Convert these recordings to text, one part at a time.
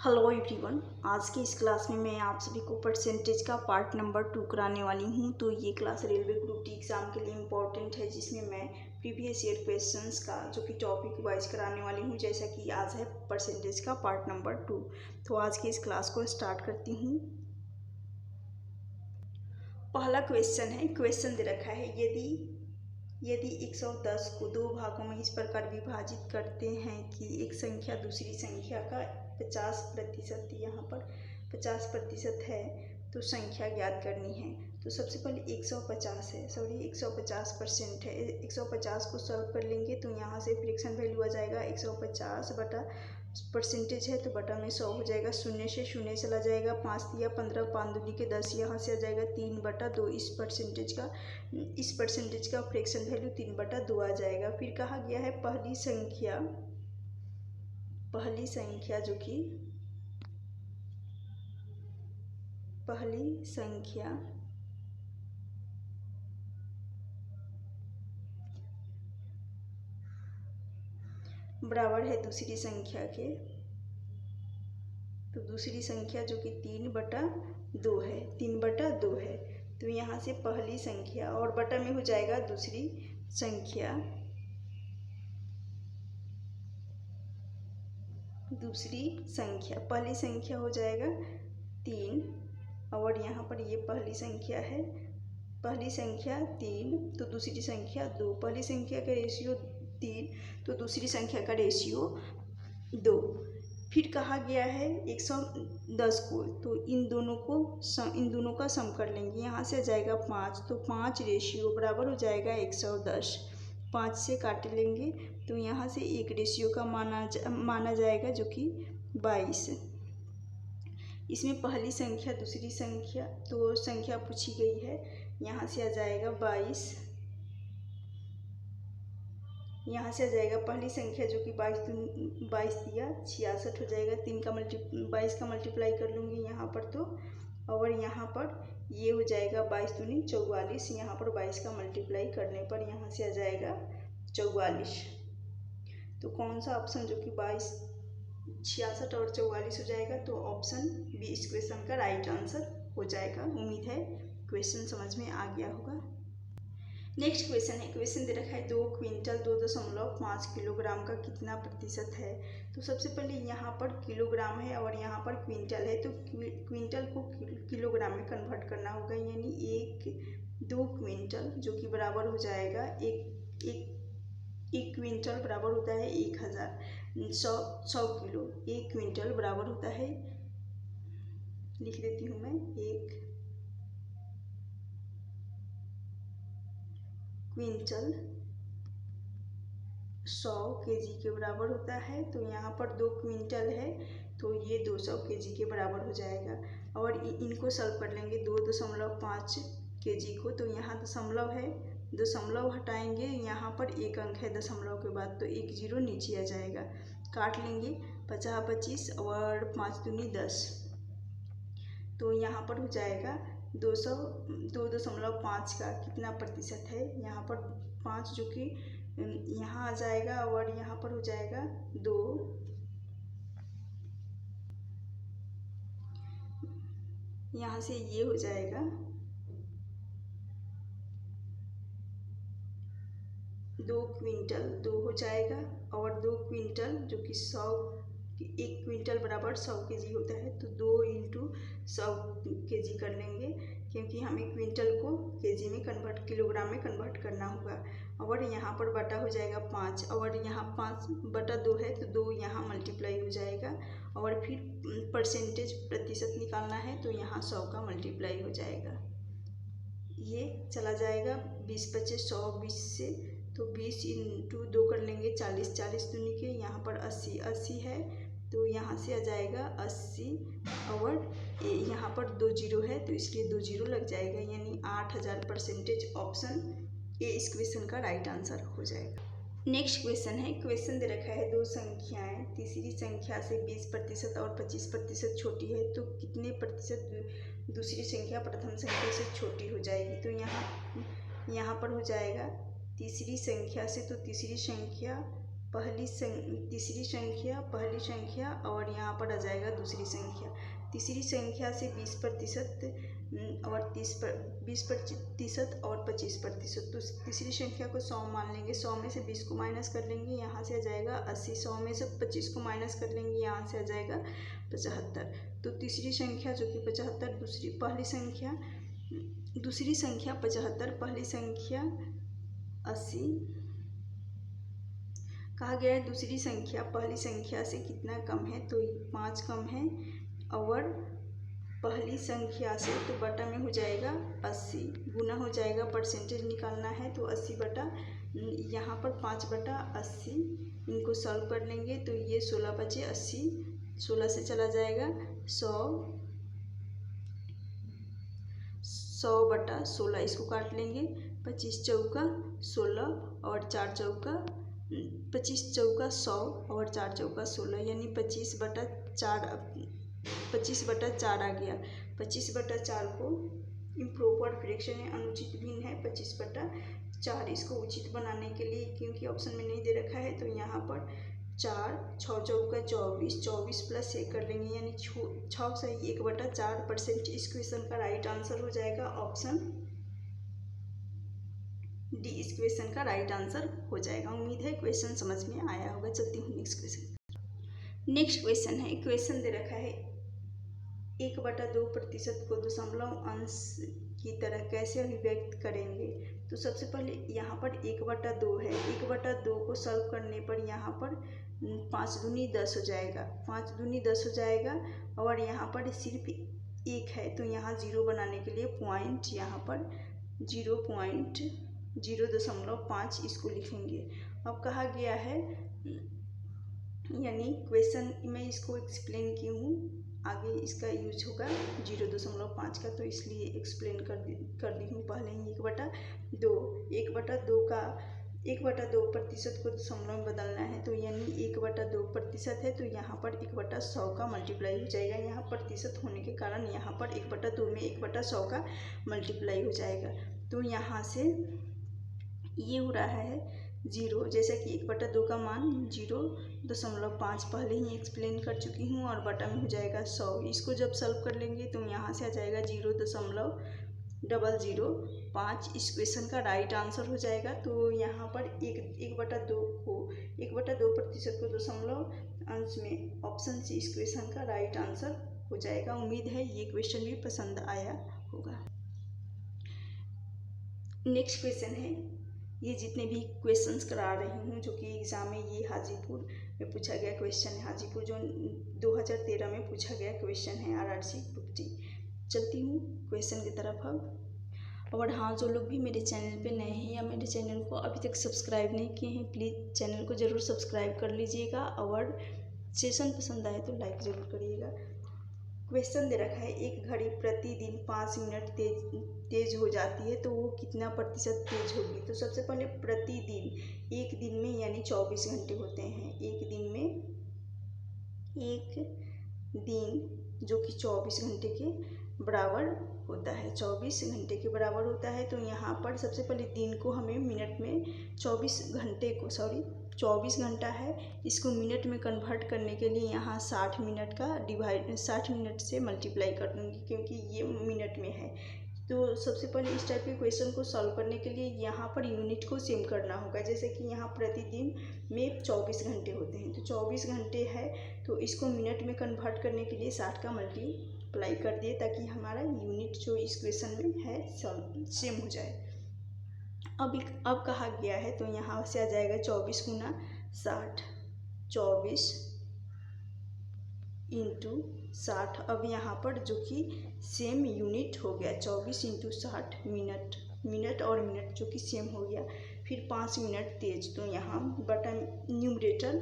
Hello everyone. आज की इस क्लास में मैं आप सभी को परसेंटेज का पार्ट नंबर 2 कराने वाली हूं। तो ये class railway group D exam के लिए इम्पॉर्टेंट है, जिसमें मैं प्रीवियस ईयर क्वेश्चंस का जो कि टॉपिक वाइज कराने वाली हूं। जैसा कि आज है परसेंटेज का पार्ट नंबर 2। तो आज की इस क्लास को स्टार्ट करती हूँ। पहला क्वेश्चन है, क्वेश्चन दे रखा है, यदि 110 को दो भागों में इस प्रकार विभाजित करते हैं कि एक संख्या दूसरी संख्या का 50%, यहाँ पर 50% है, तो संख्या ज्ञात करनी है। तो सबसे पहले 150 है, 150% है। 150 को सॉल्व कर लेंगे तो यहाँ से फ्रैक्शन वैल्यू आ जाएगा 150 बटा परसेंटेज है तो बटा में 100 हो जाएगा। शून्य से शून्य चला जाएगा, 5 दिया 15, 5 दूनी के 10, यहाँ से आ जाएगा 3/2। इस परसेंटेज का फ्रैक्शन वैल्यू 3/2 आ जाएगा। फिर कहा गया है पहली संख्या जो कि पहली संख्या बराबर है दूसरी संख्या के, तो दूसरी संख्या जो कि 3/2 है, 3/2 है। तो यहाँ से पहली संख्या और बटा में हो जाएगा दूसरी संख्या, पहली संख्या हो जाएगा 3 और यहाँ पर ये पहली संख्या है, पहली संख्या 3 तो दूसरी संख्या 2, पहली संख्या का रेशियो 3 तो दूसरी संख्या का रेशियो 2। फिर कहा गया है 110 को, तो इन दोनों का सम कर लेंगे। यहाँ से आ जाएगा 5, तो 5 रेशियो बराबर हो जाएगा 110। 5 से काट लेंगे तो यहाँ से एक रेशियो का माना जाएगा जो कि 22। इसमें पहली संख्या दूसरी संख्या तो संख्या पूछी गई है, यहाँ से आ जाएगा 22। यहाँ से आ जाएगा पहली संख्या जो कि 22 दिया 66 हो जाएगा। 22 का मल्टीप्लाई कर लूँगी यहाँ पर तो, और यहाँ पर ये हो जाएगा 22 दूनी 44। यहाँ पर 22 का मल्टीप्लाई करने पर यहाँ से आ जाएगा 44। तो कौन सा ऑप्शन जो कि 22, 66 और 44 हो जाएगा, तो ऑप्शन बी इस क्वेश्चन का राइट आंसर हो जाएगा। उम्मीद है क्वेश्चन समझ में आ गया होगा। नेक्स्ट क्वेश्चन है, क्वेश्चन दे रखा है 2 क्विंटल 2.5 किलोग्राम का कितना प्रतिशत है। तो सबसे पहले यहाँ पर किलोग्राम है और यहाँ पर क्विंटल है, तो क्विंटल को किलोग्राम में कन्वर्ट करना होगा। यानी 2 क्विंटल जो कि बराबर हो जाएगा एक क्विंटल बराबर होता है 1000। 100 किलो, 1 क्विंटल बराबर होता है, लिख देती हूँ मैं, 1 क्विंटल 100 केजी के बराबर होता है। तो यहाँ पर 2 क्विंटल है तो ये 200 केजी के बराबर हो जाएगा। और इनको सॉल्व कर लेंगे 2.5 केजी को, तो यहाँ दशमलव है, दशमलव हटाएंगे, यहाँ पर एक अंक है दशमलव के बाद, तो 1 0 नीचे आ जाएगा। काट लेंगे 50 25 और 5 दूनी 10, तो यहाँ पर हो जाएगा 2.5 का कितना प्रतिशत है। यहाँ पर 5 जो कि यहाँ आ जाएगा और यहाँ पर हो जाएगा 2, यहाँ से ये हो जाएगा 2 क्विंटल 2 हो जाएगा, और 2 क्विंटल जो कि 100, 1 क्विंटल बराबर 100 केजी होता है, तो 2 × 100 केजी कर लेंगे, क्योंकि हमें क्विंटल को केजी में किलोग्राम में कन्वर्ट करना होगा। और यहाँ पर बटा हो जाएगा 5, और यहाँ 5/2 है तो 2 यहाँ मल्टीप्लाई हो जाएगा। और फिर परसेंटेज प्रतिशत निकालना है तो यहाँ 100 का मल्टीप्लाई हो जाएगा। ये चला जाएगा 20 25 100 20 से, तो 20 × 2 कर लेंगे 40, 40 दूनी के, यहाँ पर 80, 80 है तो यहाँ से आ जाएगा 80, और यहाँ पर 2 0 है तो इसलिए 2 0 लग जाएगा, यानी 8000 परसेंटेज। ऑप्शन ए इस क्वेश्चन का राइट आंसर हो जाएगा। नेक्स्ट क्वेश्चन है, क्वेश्चन दे रखा है 2 संख्याएं तीसरी संख्या से 20% और 25% छोटी है, तो कितने प्रतिशत दूसरी संख्या प्रथम संख्या से छोटी हो जाएगी। तो यहाँ पर हो जाएगा तीसरी संख्या से, तो तीसरी संख्या तीसरी संख्या पहली संख्या और यहाँ पर आ जाएगा दूसरी संख्या। तीसरी संख्या से 20% और 20% और 25%। तो तीसरी संख्या को 100 मान लेंगे, 100 में से 20 को माइनस कर लेंगे, यहाँ से आ जाएगा 80। 100 में से 25 को माइनस कर लेंगे, यहाँ से आ जाएगा 75। तो तीसरी संख्या जो कि 75, दूसरी संख्या 75, पहली संख्या 80। कहा गया है दूसरी संख्या पहली संख्या से कितना कम है, तो 5 कम है, और पहली संख्या से तो बटा में हो जाएगा 80, गुना हो जाएगा, परसेंटेज निकालना है तो 80 बटा यहाँ पर 5/80। इनको सॉल्व कर लेंगे तो ये 16 बचे 80, 16 से चला जाएगा 100/16। इसको काट लेंगे, 25 चौका 16 और 4 चौका 25 चौका 100 और 4 चौका 16, यानी 25/4 आ गया। 25/4 को इम्प्रॉपर फ्रैक्शन है, अनुचित भिन्न है 25/4। इसको उचित बनाने के लिए, क्योंकि ऑप्शन में नहीं दे रखा है, तो यहाँ पर 4 6 चौका 24, 24 प्लस 1 कर लेंगे, यानी 6 सही 1/4%। इस क्वेश्चन का राइट आंसर हो जाएगा ऑप्शन डी। इस क्वेश्चन का राइट आंसर हो जाएगा। उम्मीद है क्वेश्चन समझ में आया होगा। चलती हूँ नेक्स्ट क्वेश्चन। नेक्स्ट क्वेश्चन है, क्वेश्चन दे रखा है 1/2% को दशमलव अंश की तरह कैसे अभिव्यक्त करेंगे। तो सबसे पहले यहाँ पर 1/2 है, 1/2 को सॉल्व करने पर यहाँ पर 5 दूनी 10 हो जाएगा, 5 दूनी 10 हो जाएगा, और यहाँ पर सिर्फ 1 है, तो यहाँ 0 बनाने के लिए पॉइंट यहाँ पर 0.05 इसको लिखेंगे। अब कहा गया है, यानी क्वेश्चन में इसको एक्सप्लेन की हूँ, आगे इसका यूज होगा 0.5 का, तो इसलिए एक्सप्लेन कर दी हूँ पहले ही। 1/2% को दशमलव में बदलना है, तो यानी 1/2% है, तो यहाँ पर 1/100 का मल्टीप्लाई हो जाएगा। यहाँ प्रतिशत होने के कारण यहाँ पर 1/2 में 1/100 का मल्टीप्लाई हो जाएगा। तो यहाँ से ये हो रहा है 0, जैसा कि 1/2 का मान 0.5 पहले ही एक्सप्लेन कर चुकी हूँ, और बटा में हो जाएगा 100। इसको जब सॉल्व कर लेंगे तो यहाँ से आ जाएगा 0.005। इस क्वेश्चन का राइट आंसर हो जाएगा। तो यहाँ पर 1/2% को दशमलव अंश में, ऑप्शन सी इस क्वेश्चन का राइट आंसर हो जाएगा। उम्मीद है ये क्वेश्चन भी पसंद आया होगा। नेक्स्ट क्वेश्चन है, ये जितने भी क्वेश्चंस करा रही हूँ जो कि एग्ज़ाम में, ये हाजीपुर में पूछा गया क्वेश्चन है। हाजीपुर जो 2013 में पूछा गया क्वेश्चन है, RRC ग्रुप डी। चलती हूँ क्वेश्चन की तरफ अब। और हाँ, जो लोग भी मेरे चैनल पे नए हैं या मेरे चैनल को अभी तक सब्सक्राइब नहीं किए हैं, प्लीज़ चैनल को ज़रूर सब्सक्राइब कर लीजिएगा, और सेशन पसंद आए तो लाइक ज़रूर करिएगा। क्वेश्चन दे रखा है, एक घड़ी प्रतिदिन 5 मिनट तेज हो जाती है, तो वो कितना प्रतिशत तेज होगी। तो सबसे पहले प्रतिदिन, एक दिन में यानी 24 घंटे होते हैं, एक दिन जो कि 24 घंटे के बराबर होता है, 24 घंटे के बराबर होता है। तो यहाँ पर सबसे पहले दिन को हमें मिनट में 24 घंटा है, इसको मिनट में कन्वर्ट करने के लिए यहाँ 60 मिनट से मल्टीप्लाई कर दूँगी, क्योंकि ये मिनट में है। तो सबसे पहले इस टाइप के क्वेश्चन को सॉल्व करने के लिए यहाँ पर यूनिट को सेम करना होगा। जैसे कि यहाँ प्रतिदिन में 24 घंटे होते हैं, तो 24 घंटे है, तो इसको मिनट में कन्वर्ट करने के लिए 60 का मल्टीप्लाई कर दिए, ताकि हमारा यूनिट जो इस क्वेश्चन में है सेम हो जाए। अब कहा गया है, तो यहाँ से आ जाएगा 24 गुना 60, 24 इंटू 60। अब यहाँ पर जो कि सेम यूनिट हो गया, 24 इंटू 60 मिनट और मिनट जो कि सेम हो गया। फिर 5 मिनट तेज, तो यहाँ बटा न्यूमरेटर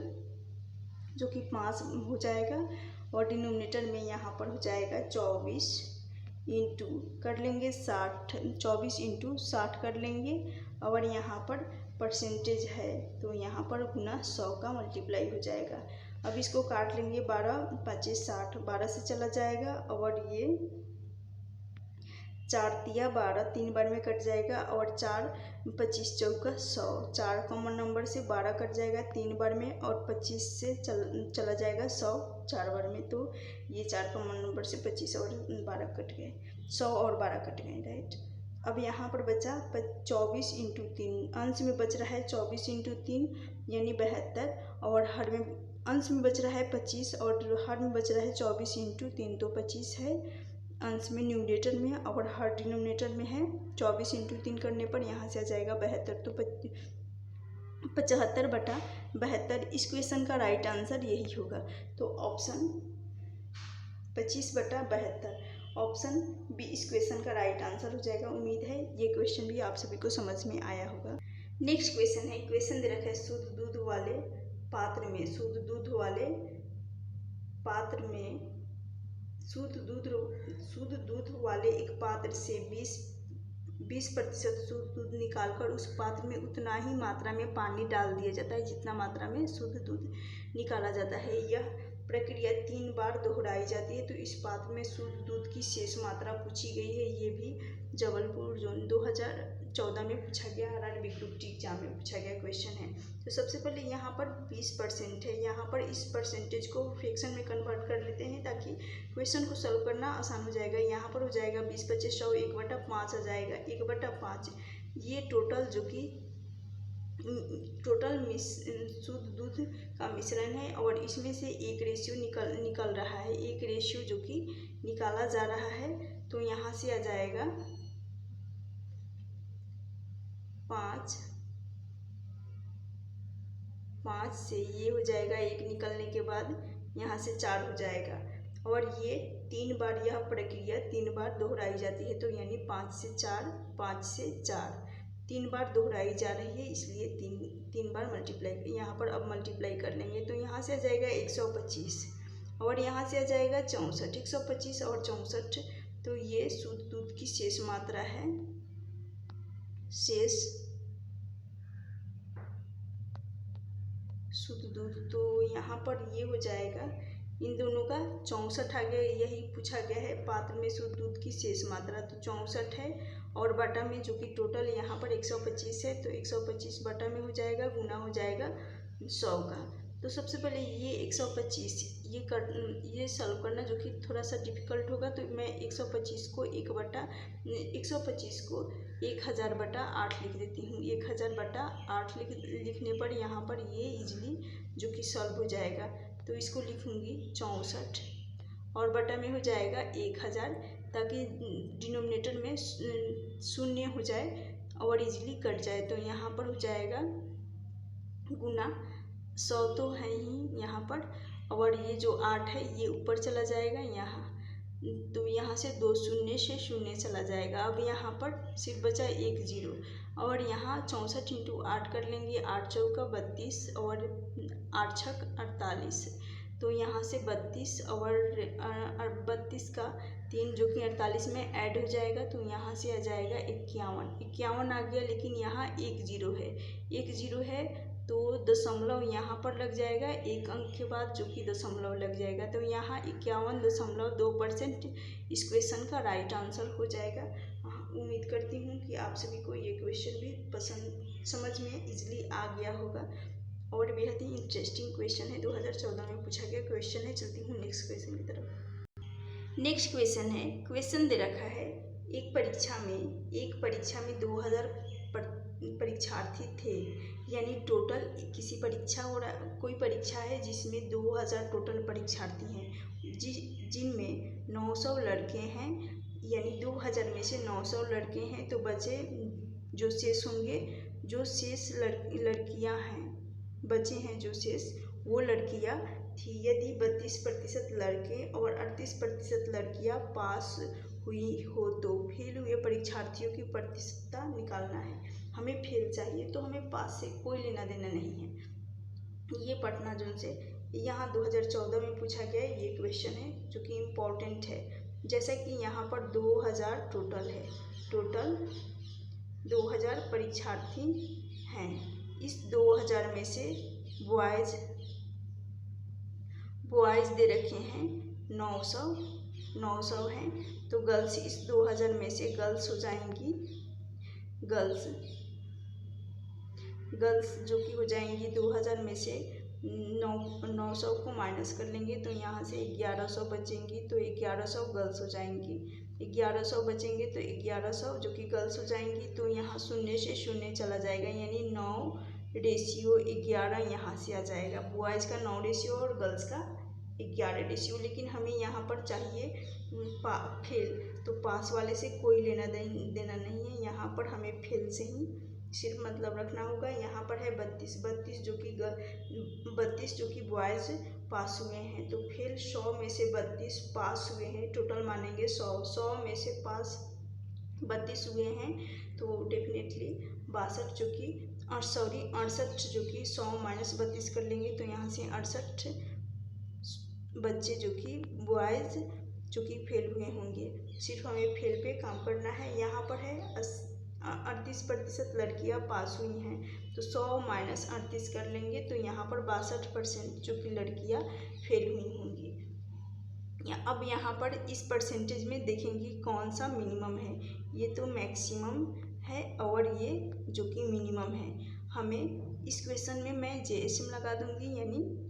जो कि 5 हो जाएगा, और डिनोमिनेटर में यहाँ पर हो जाएगा 24 इंटू कर लेंगे 60, 24 इंटू 60 कर लेंगे, और यहाँ पर परसेंटेज है, तो यहाँ पर गुना 100 का मल्टीप्लाई हो जाएगा। अब इसको काट लेंगे, 12 × 5 = 60, 12 से चला जाएगा, और ये 4 तिया 12, 3 बार में कट जाएगा और 4 25 चौका 100, 4 कॉमन नंबर से 12 कट जाएगा 3 बार में और 25 से चला जाएगा 100 4 बार में। तो ये 4 कॉमन नंबर से 25 और 12 कट गए, 100 और 12 कट गए, राइट। अब यहाँ पर बचा 24 इंटू 3, अंश में बच रहा है 24 इंटू 3 यानी 72 और हर में अंश में बच रहा है 25 और हर में बच रहा है 24 इंटू 3 तो 25 है अंश में न्यूमरेटर में और हर डिनोमिनेटर में है। 24 इंटू 3 करने पर यहाँ से आ जाएगा 72, तो 75/72 इस क्वेश्चन का राइट आंसर यही होगा। तो ऑप्शन 25/72 ऑप्शन बी इस क्वेश्चन का राइट आंसर हो जाएगा। उम्मीद है ये क्वेश्चन भी आप सभी को समझ में आया होगा। नेक्स्ट क्वेश्चन है, क्वेश्चन दे रखा है शुद्ध दूध वाले पात्र में शुद्ध दूध वाले एक पात्र से 20% शुद्ध दूध निकालकर उस पात्र में उतना ही मात्रा में पानी डाल दिया जाता है जितना मात्रा में शुद्ध दूध निकाला जाता है। यह प्रक्रिया 3 बार दोहराई जाती है। तो इस पात्र में शुद्ध दूध की शेष मात्रा पूछी गई है। ये भी जबलपुर जोन 2014 में पूछा गया, आरआरबी ग्रुप डी एग्जाम में पूछा गया क्वेश्चन है। तो सबसे पहले यहाँ पर 20% है, यहाँ पर इस परसेंटेज को फ्रैक्शन में कन्वर्ट कर लेते हैं ताकि क्वेश्चन को सॉल्व करना आसान हो जाएगा। यहाँ पर हो जाएगा 20 × 25 100, 1/5 आ जाएगा, 1/5 ये टोटल जो कि शुद्ध दूध का मिश्रण है और इसमें से एक रेशियो निकल रहा है, एक रेशियो जो कि निकाला जा रहा है। तो यहाँ से आ जाएगा 5 से ये हो जाएगा, एक निकलने के बाद यहाँ से 4 हो जाएगा और ये 3 बार यह प्रक्रिया 3 बार दोहराई जाती है। तो यानी 5 से 4 5 से 4 3 बार दोहराई जा रही है, इसलिए 3 बार मल्टीप्लाई यहाँ पर अब मल्टीप्लाई कर लेंगे। तो यहाँ से आ जाएगा 125 और यहाँ से आ जाएगा 64, 125 और 64। तो ये शुद्ध दूध की शेष मात्रा है, शेष शुद्ध दूध। तो यहाँ पर ये हो जाएगा, इन दोनों का 64 आ गया, यही पूछा गया है पात्र में शुद्ध दूध की शेष मात्रा। तो 64 है और बटा में जो कि टोटल यहाँ पर 125 है, तो 125 बटा में हो जाएगा, गुना हो जाएगा 100 का। तो सबसे पहले ये 125 ये सॉल्व करना जो कि थोड़ा सा डिफिकल्ट होगा। तो मैं 125 को 1000/8 लिख देती हूँ। 1000/8 लिखने पर यहाँ पर ये इजीली जो कि सॉल्व हो जाएगा। तो इसको लिखूँगी 64 और बटा में हो जाएगा 1000 ताकि डिनोमिनेटर में 0 हो जाए और इजीली कट जाए। तो यहाँ पर हो जाएगा गुना 100 तो है ही यहाँ पर, और ये जो 8 है ये ऊपर चला जाएगा यहाँ, तो यहाँ से 2 शून्य से 0 चला जाएगा। अब यहाँ पर सिर्फ बचा 1 0 और यहाँ 64 × 8 कर लेंगे, 8 चौका 32 और 8 छक 48। तो यहाँ से 32 और 32 का 3 जो कि 48 में ऐड हो जाएगा। तो यहाँ से आ जाएगा 51 आ गया, लेकिन यहाँ 1 0 है तो दशमलव यहाँ पर लग जाएगा, एक अंक के बाद जो कि दशमलव लग जाएगा। तो यहाँ 51.2% इस क्वेश्चन का राइट आंसर हो जाएगा। उम्मीद करती हूँ कि आप सभी को ये क्वेश्चन भी समझ में इजीली आ गया होगा और बेहद ही इंटरेस्टिंग क्वेश्चन है, 2014 में पूछा गया क्वेश्चन है। चलती हूँ नेक्स्ट क्वेश्चन की तरफ। नेक्स्ट क्वेश्चन है, क्वेश्चन दे रखा है एक परीक्षा में 2000 परीक्षार्थी थे, यानी टोटल किसी परीक्षा हो रहा, कोई परीक्षा है जिसमें 2000 टोटल परीक्षार्थी हैं, जिनमें 900 लड़के हैं, यानी 2000 में से 900 लड़के हैं। तो बचे जो शेष होंगे, जो शेष लड़कियां हैं, बचे हैं जो शेष वो लड़कियां थी। यदि 32% लड़के और 38% लड़कियां पास हुई हो तो फेल हुए परीक्षार्थियों की प्रतिशतता निकालना है। हमें फेल चाहिए, तो हमें पास से कोई लेना देना नहीं है। ये पटना जोन से यहाँ 2014 में पूछा गया ये क्वेश्चन है जो कि इम्पोर्टेंट है। जैसा कि यहाँ पर 2000 टोटल है, टोटल 2000 परीक्षार्थी हैं। इस 2000 में से बॉयज़ दे रखे हैं 900 900 हैं, तो गर्ल्स इस 2000 में से गर्ल्स हो जाएंगी, गर्ल्स जो कि हो जाएंगी 2000 में से 900 को माइनस कर लेंगे तो यहाँ से 1100 बचेंगी, तो 1100 गर्ल्स हो जाएंगी। 1100 बचेंगे तो 1100 जो कि गर्ल्स हो जाएंगी, तो यहाँ शून्य से शून्य चला जाएगा, यानी 9:11 यहाँ से आ जाएगा। बॉयज़ का 9 रेशियो और गर्ल्स का 11 रेशियो। लेकिन हमें यहाँ पर चाहिए फेल, तो पास वाले से कोई लेना देना नहीं है, यहाँ पर हमें फेल से ही सिर्फ मतलब रखना होगा। यहाँ पर है 32 जो कि बॉयज़ पास हुए हैं, तो फिर 100 में से 32 पास हुए हैं, टोटल मानेंगे 100 में से पास 32 हुए हैं, तो डेफिनेटली 62 जो कि 68 जो कि 100 माइनस 32 कर लेंगे तो यहाँ से 68 बच्चे जो कि बॉयज़ जो कि फेल हुए होंगे। सिर्फ हमें फेल पे काम करना है। यहाँ पर है 38% लड़कियाँ पास हुई हैं, तो 100 माइनस 38 कर लेंगे तो यहाँ पर 62% जो कि लड़कियाँ फेल हुई होंगी। अब यहाँ पर इस परसेंटेज में देखेंगे कौन सा मिनिमम है। ये तो मैक्सिमम है और ये जो कि मिनिमम है। हमें इस क्वेश्चन में मैं JSM लगा दूंगी, यानी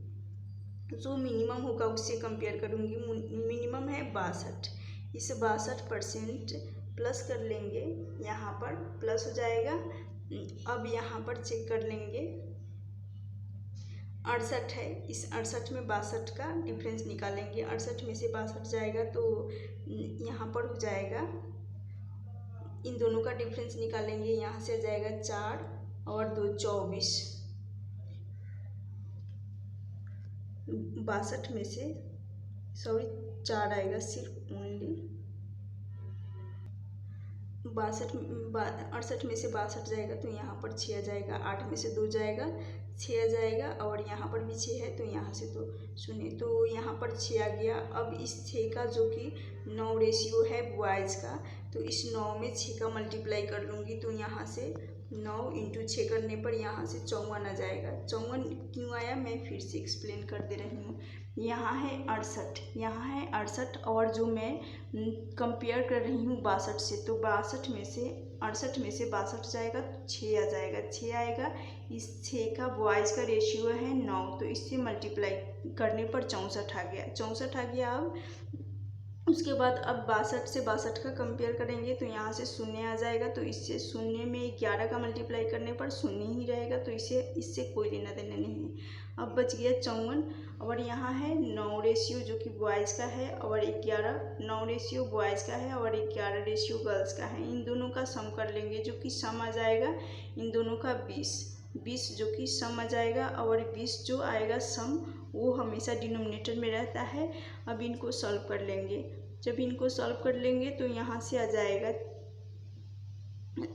जो मिनिमम होगा उससे कंपेयर करूंगी। मिनिमम है 62, इस 62% प्लस कर लेंगे, यहाँ पर प्लस हो जाएगा। अब यहाँ पर चेक कर लेंगे 68 है, इस 68 में 62 का डिफरेंस निकालेंगे। 68 में से 62 जाएगा तो यहाँ पर हो जाएगा, इन दोनों का डिफरेंस निकालेंगे, यहाँ से आ जाएगा 4 और 2 24। 62 में से 4 आएगा सिर्फ ओनली 68 में से 62 जाएगा तो यहाँ पर 6 आ जाएगा। 8 में से 2 जाएगा 6 आ जाएगा और यहाँ पर भी 6 है तो यहाँ से तो 0, तो यहाँ पर 6 आ गया। अब इस 6 का जो कि 9 रेशियो है बॉयज़ का, तो इस 9 में 6 का मल्टीप्लाई कर लूँगी तो यहाँ से 9 × 6 करने पर यहाँ से 54 आ जाएगा। 54 क्यों आया मैं फिर से एक्सप्लेन कर दे रही हूँ। यहाँ है 68, यहाँ है 68 और जो मैं कंपेयर कर रही हूँ 62 से, तो 68 में से 62 जाएगा तो 6 आ जाएगा। 6 आएगा, इस 6 का बॉयज़ का रेशियो है 9, तो इससे मल्टीप्लाई करने पर 64 आ गया। 64 आ गया। अब उसके बाद अब 62 से 62 का कंपेयर करेंगे तो यहाँ से 0 आ जाएगा, तो इससे 0 में 11 का मल्टीप्लाई करने पर 0 ही रहेगा, तो इससे कोई लेना देना नहीं है। अब बच गया 54 और यहाँ है 9 रेशियो जो कि बॉयज़ का है और 11, 9 रेशियो बॉयज़ का है और 11 रेशियो गर्ल्स का है। इन दोनों का सम कर लेंगे जो कि सम आ जाएगा इन दोनों का 20 जो कि सम आ जाएगा, और 20 जो आएगा सम वो हमेशा डिनोमिनेटर में रहता है। अब इनको सॉल्व कर लेंगे। जब इनको सॉल्व कर लेंगे तो यहाँ से आ जाएगा,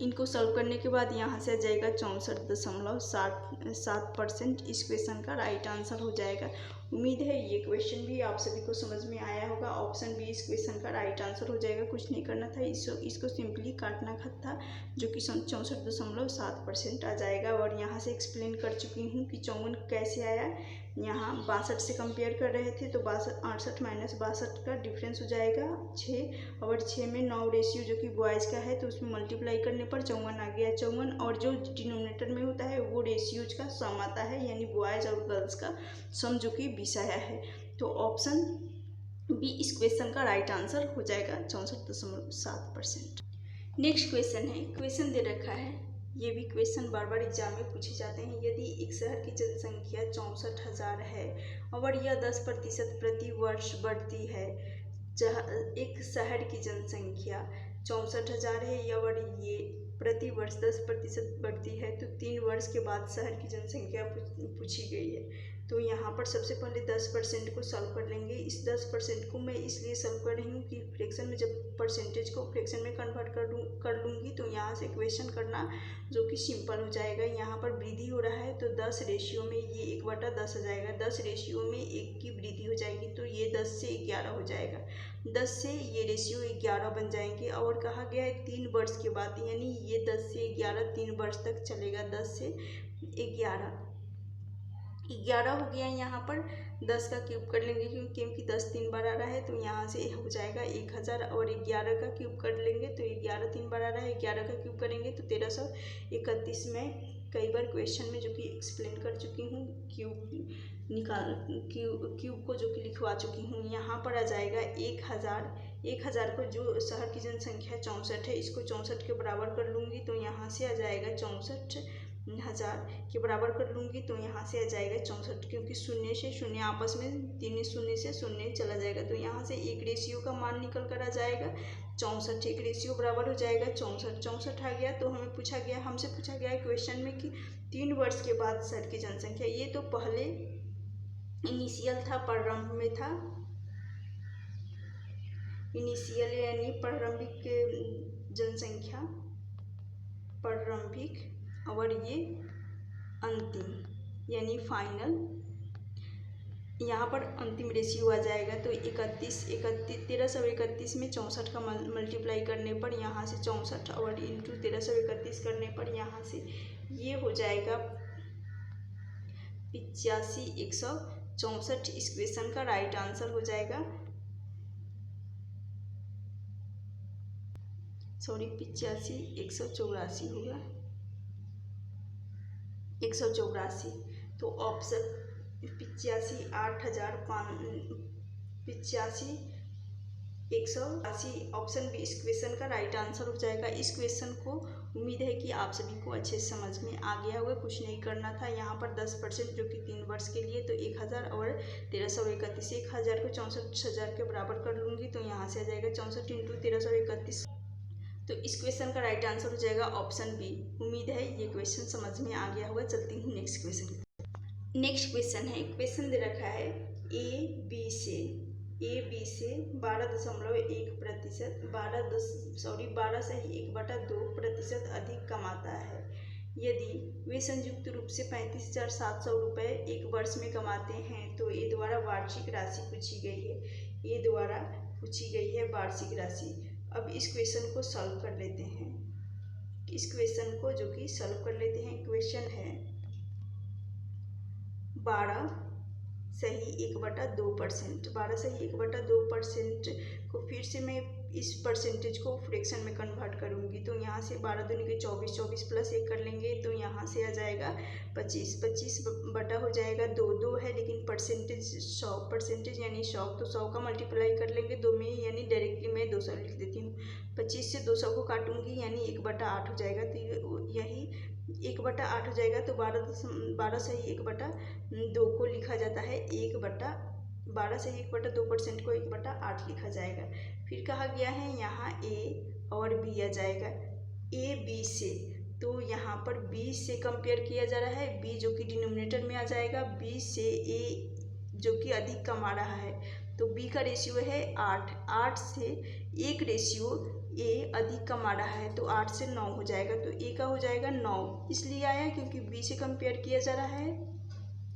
इनको सॉल्व करने के बाद यहाँ से आ जाएगा 64.7%। इस क्वेश्चन का राइट आंसर हो जाएगा। उम्मीद है ये क्वेश्चन भी आप सभी को समझ में आया होगा। ऑप्शन बी इस क्वेश्चन का राइट आंसर हो जाएगा। कुछ नहीं करना था, इसको सिंपली काटना था जो कि 64.7% आ जाएगा। और यहाँ से एक्सप्लेन कर चुकी हूँ कि 54 कैसे आया। यहाँ 62 से कंपेयर कर रहे थे तो 68 माइनस 62 का डिफरेंस हो जाएगा 6, और 6 में 9 रेशियो जो कि बॉयज़ का है तो उसमें मल्टीप्लाई करने पर 54 आ गया। 54 और जो डिनोमिनेटर में होता है वो रेशियोज का सम आता है, यानी बॉयज़ और गर्ल्स का सम जो कि 20 आया है। तो ऑप्शन बी इस क्वेश्चन का राइट आंसर हो जाएगा 64.7%। नेक्स्ट क्वेश्चन है, क्वेश्चन दे रखा है, ये भी क्वेश्चन बार बार एग्जाम में पूछे जाते हैं। यदि एक शहर की जनसंख्या 64,000 है और यह 10% प्रति वर्ष बढ़ती है, जहाँ एक शहर की जनसंख्या 64,000 है और ये प्रति वर्ष 10% बढ़ती है, तो 3 वर्ष के बाद शहर की जनसंख्या पूछी गई है। तो यहाँ पर सबसे पहले 10% को सॉल्व कर लेंगे। इस 10% को मैं इसलिए सॉल्व कर रही हूँ कि फ्रैक्शन में जब परसेंटेज को फ्रैक्शन में कन्वर्ट कर लूँगी तो यहाँ से क्वेश्चन करना जो कि सिंपल हो जाएगा। यहाँ पर वृद्धि हो रहा है तो 10 रेशियो में ये 1/10 आ जाएगा, 10 रेशियो में 1 की वृद्धि हो जाएगी तो ये 10 से 11 हो जाएगा, 10 से ये रेशियो 11 बन जाएंगे। और कहा गया है 3 वर्ष के बाद, यानी ये 10 से 11 3 वर्ष तक चलेगा, 10 से 11 11 हो गया यहाँ पर। 10 का क्यूब कर लेंगे क्योंकि 10 3 बार आ रहा है, तो यहाँ से हो जाएगा 1000। और 11 का क्यूब कर लेंगे तो 11 3 बार आ रहा है, 11 का क्यूब करेंगे तो 1331 में कई बार क्वेश्चन में जो कि एक्सप्लेन कर चुकी हूँ, क्यूब को जो कि लिखवा चुकी हूँ। यहाँ पर आ जाएगा 1000 को जो शहर की जनसंख्या 64 है, इसको 64 के बराबर कर लूँगी तो यहाँ से आ जाएगा 64,000 के बराबर कर लूँगी तो यहाँ से आ जाएगा 64, क्योंकि शून्य से शून्य आपस में तीन शून्य से शून्य चला जाएगा, तो यहाँ से एक रेशियो का मान निकल कर आ जाएगा 64। एक रेशियो बराबर हो जाएगा 64 आ गया। तो हमसे पूछा गया है क्वेश्चन में कि 3 वर्ष के बाद शहर की जनसंख्या, ये तो पहले इनिशियल था, प्रारंभ में था, इनिशियल यानी प्रारंभिक जनसंख्या, प्रारंभिक, और ये अंतिम यानी फाइनल। यहाँ पर अंतिम रेशियो आ जाएगा तो 1331 में 64 का मल्टीप्लाई करने पर यहाँ से 64 और इंटू 1331 करने पर यहाँ से ये हो जाएगा 85,164। इस क्वेश्चन का राइट आंसर हो जाएगा 85,184 होगा, 184। तो ऑप्शन 85,180 ऑप्शन बी इस क्वेश्चन का राइट आंसर हो जाएगा। इस क्वेश्चन को उम्मीद है कि आप सभी को अच्छे से समझ में आ गया होगा। कुछ नहीं करना था, यहाँ पर 10% जो कि 3 वर्ष के लिए, तो 1000 और 1331, 1000 को 64,000 के बराबर कर लूँगी तो यहाँ से आ जाएगा 64 इंटू 1331। तो इस क्वेश्चन का राइट आंसर हो जाएगा ऑप्शन बी। उम्मीद है ये क्वेश्चन समझ में आ गया होगा। चलती हूँ नेक्स्ट क्वेश्चन। नेक्स्ट क्वेश्चन है, क्वेश्चन दे रखा है ए बी से 12.1% 12.1/2% अधिक कमाता है। यदि वे संयुक्त रूप से 35,700 रुपये एक वर्ष में कमाते हैं तो ये द्वारा वार्षिक राशि पूछी गई है। ये द्वारा पूछी गई है वार्षिक राशि। अब इस क्वेश्चन को सॉल्व कर लेते हैं। इस क्वेश्चन को जो कि सॉल्व कर लेते हैं। क्वेश्चन है 12/1/2%। 12/1/2% को फिर से मैं इस परसेंटेज को फ्रैक्शन में कन्वर्ट करूँगी तो यहाँ से 12 दूनी के 24, 24 प्लस 1 कर लेंगे तो यहाँ से आ जाएगा 25, 25 बटा हो जाएगा 2 है, लेकिन परसेंटेज 100 यानी 100, तो 100 का मल्टीप्लाई कर लेंगे 2 में, यानी डायरेक्टली मैं 200 लिख देती हूँ। 25 से 200 को काटूंगी यानी 1/8 हो जाएगा, तो यही 1/8 हो जाएगा। तो 12 से ही 1/2 को लिखा जाता है, 12 से 1/2% को 1/8 लिखा जाएगा। फिर कहा गया है यहाँ ए और बी आ जाएगा, ए बी से, तो यहाँ पर बी से कंपेयर किया जा रहा है, बी जो कि डिनोमिनेटर में आ जाएगा, बी से ए जो कि अधिक कमा रहा है, तो बी का रेशियो है 8 से एक रेशियो ए अधिक कमा रहा है, तो 8 से 9 हो जाएगा, तो ए का हो जाएगा 9। इसलिए आया क्योंकि बी से कंपेयर किया जा रहा है,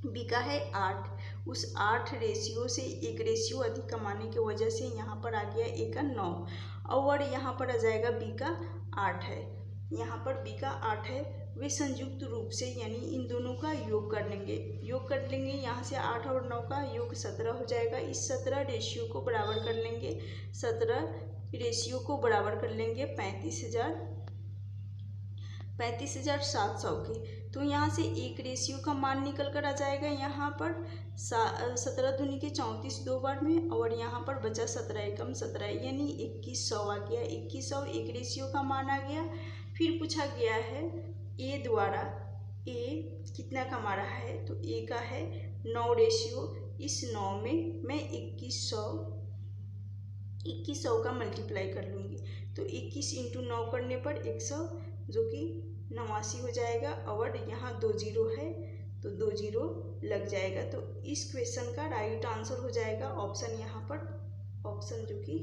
बी का है 8, उस 8 रेशियो से एक रेशियो अधिक कमाने की वजह से यहाँ पर आ गया ए का 9, और यहाँ पर आ जाएगा बी का 8 है, यहाँ पर बी का 8 है। वे संयुक्त रूप से यानी इन दोनों का योग कर लेंगे, यहाँ से 8 और 9 का योग 17 हो जाएगा। इस 17 रेशियो को बराबर कर लेंगे, 17 रेशियो को बराबर कर लेंगे 35,700 के, तो यहाँ से एक रेशियो का मान निकल कर आ जाएगा। यहाँ पर 17 दूनी के 34 2 बार में, और यहाँ पर बचा 17 एकम 17, यानी 2100 आ गया। 2100 एक रेशियो का मान आ गया। फिर पूछा गया है ए द्वारा, ए कितना कमा रहा है, तो ए का है 9 रेशियो, इस 9 में मैं 2100 का मल्टीप्लाई कर लूँगी, तो 21 इंटू 9 करने पर 100 जो कि 89 हो जाएगा, और यहाँ 2 जीरो है तो 2 जीरो लग जाएगा। तो इस क्वेश्चन का राइट आंसर हो जाएगा ऑप्शन, यहाँ पर ऑप्शन जो कि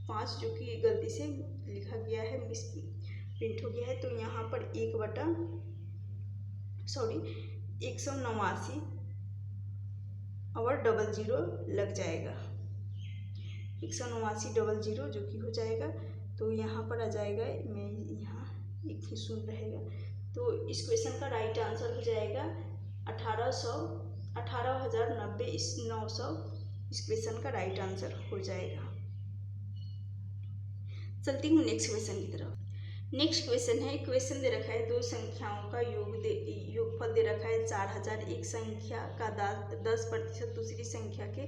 5 जो कि गलती से लिखा गया है, मिस प्रिंट हो गया है, तो यहाँ पर 189 और 00 लग जाएगा, 189 00 जो कि हो जाएगा। तो यहाँ पर आ जाएगा, मैं यहाँ एक ही शून्य रहेगा, तो इस क्वेश्चन का राइट आंसर हो जाएगा 1800 18,090 इस 900 इस क्वेश्चन का राइट आंसर हो जाएगा। चलती हूँ नेक्स्ट क्वेश्चन की तरफ। नेक्स्ट क्वेश्चन है, क्वेश्चन दे रखा है दो संख्याओं का योगफल दे रखा है 4000, एक संख्या का 10% दूसरी संख्या के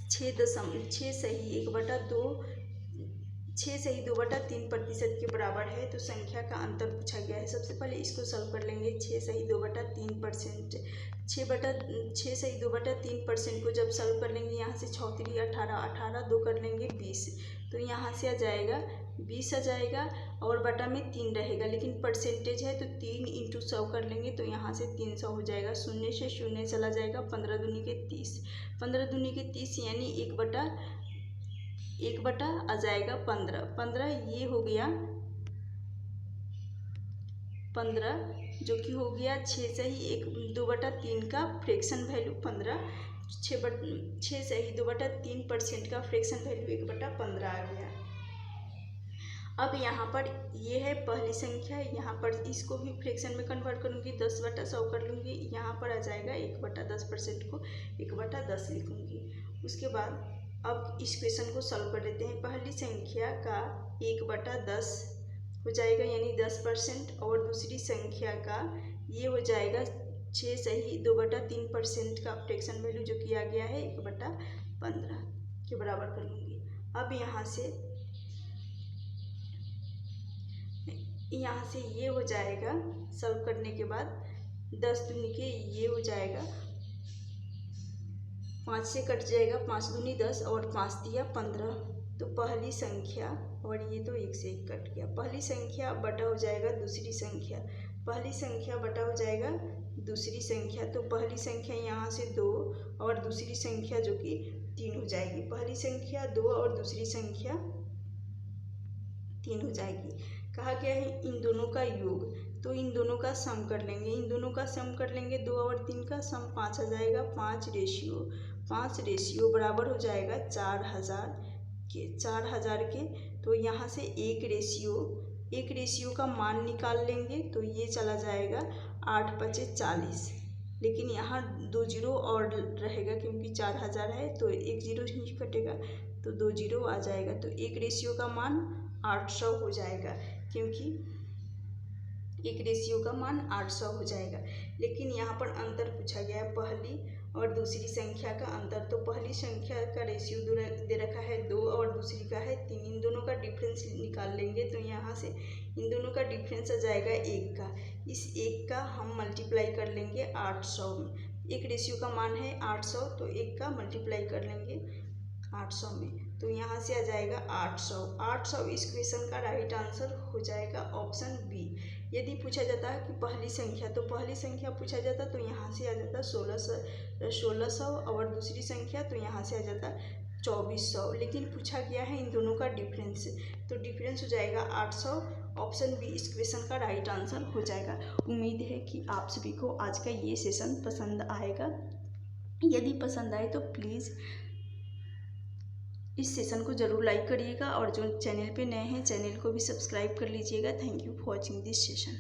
6.2/3% के बराबर है, तो संख्या का अंतर पूछा गया है। सबसे पहले इसको सॉल्व कर लेंगे। 6/2/3%, 6/2/3% को जब सॉल्व कर लेंगे, यहाँ से 6 3 18, 18 2 कर लेंगे 20, तो यहाँ से आ जाएगा 20 आ जाएगा और बटा में 3 रहेगा, लेकिन परसेंटेज है तो 3 × 100 कर लेंगे, तो यहाँ से 300 हो जाएगा। शून्य से शून्य चला जाएगा, 15 दूनी के 30, 15 दूनी के 30 यानी 1/1 आ जाएगा 15, 15 ये हो गया 15, जो कि हो गया 6 सही 2/3 का फ्रैक्शन वैल्यू 15, 6 सही 2/3% का फ्रैक्शन वैल्यू 1/15 आ गया। अब यहाँ पर ये है पहली संख्या, यहाँ पर इसको भी फ्रैक्शन में कन्वर्ट करूँगी, 10/100 कर लूँगी, यहाँ पर आ जाएगा 1/10% को 1/10 लिखूँगी। उसके बाद अब इस क्वेश्चन को सॉल्व कर लेते हैं। पहली संख्या का 1/10 हो जाएगा यानी 10%, और दूसरी संख्या का ये हो जाएगा 6 सही 2/3% का फ्रैक्शन वैल्यू जो किया गया है 1/15 के बराबर कर लूँगी। अब यहाँ से ये हो जाएगा, सॉल्व करने के बाद 10 दूनी के ये हो जाएगा, 5 से कट जाएगा, 5 दूनी 10 और 5 दिया 15, तो पहली संख्या, और ये तो 1 से 1 कट गया, पहली संख्या बटा हो जाएगा दूसरी संख्या, पहली संख्या बटा हो जाएगा दूसरी संख्या, तो पहली संख्या यहाँ से 2 और दूसरी संख्या जो कि 3 हो जाएगी, पहली संख्या 2 और दूसरी संख्या 3 हो जाएगी। कहा गया है इन दोनों का योग, तो इन दोनों का सम कर लेंगे, इन दोनों का सम कर लेंगे, 2 और 3 का सम 5 आ जाएगा, 5 रेशियो बराबर हो जाएगा 4000 के, तो यहाँ से एक रेशियो का मान निकाल लेंगे, तो ये चला जाएगा 8 5 40, लेकिन यहाँ 2 जीरो और रहेगा क्योंकि 4000 है, तो 1 जीरो नहीं कटेगा, तो 2 जीरो आ जाएगा, तो एक रेशियो का मान 800 हो जाएगा, क्योंकि एक रेशियो का मान 800 हो जाएगा। लेकिन यहाँ पर अंतर पूछा गया है, पहली और दूसरी संख्या का अंतर, तो पहली संख्या का रेशियो दे रखा है 2 और दूसरी का है 3, इन दोनों का डिफरेंस निकाल लेंगे, तो यहाँ से इन दोनों का डिफरेंस आ जाएगा 1 का, इस 1 का हम मल्टीप्लाई कर लेंगे 800 में, एक रेशियो का मान है 800, तो 1 का मल्टीप्लाई कर लेंगे 800 में, तो यहाँ से आ जाएगा 800 इस क्वेश्चन का राइट आंसर हो जाएगा ऑप्शन बी। यदि पूछा जाता है कि पहली संख्या, तो पहली संख्या पूछा जाता तो यहाँ से आ जाता 1600 और दूसरी संख्या तो यहाँ से आ जाता 2400, लेकिन पूछा गया है इन दोनों का डिफरेंस, तो डिफरेंस हो जाएगा 800, ऑप्शन बी इस क्वेश्चन का राइट आंसर हो जाएगा। उम्मीद है कि आप सभी को आज का ये सेशन पसंद आएगा, यदि पसंद आए तो प्लीज़ इस सेशन को ज़रूर लाइक करिएगा, और जो चैनल पे नए हैं चैनल को भी सब्सक्राइब कर लीजिएगा। Thank you for watching this session.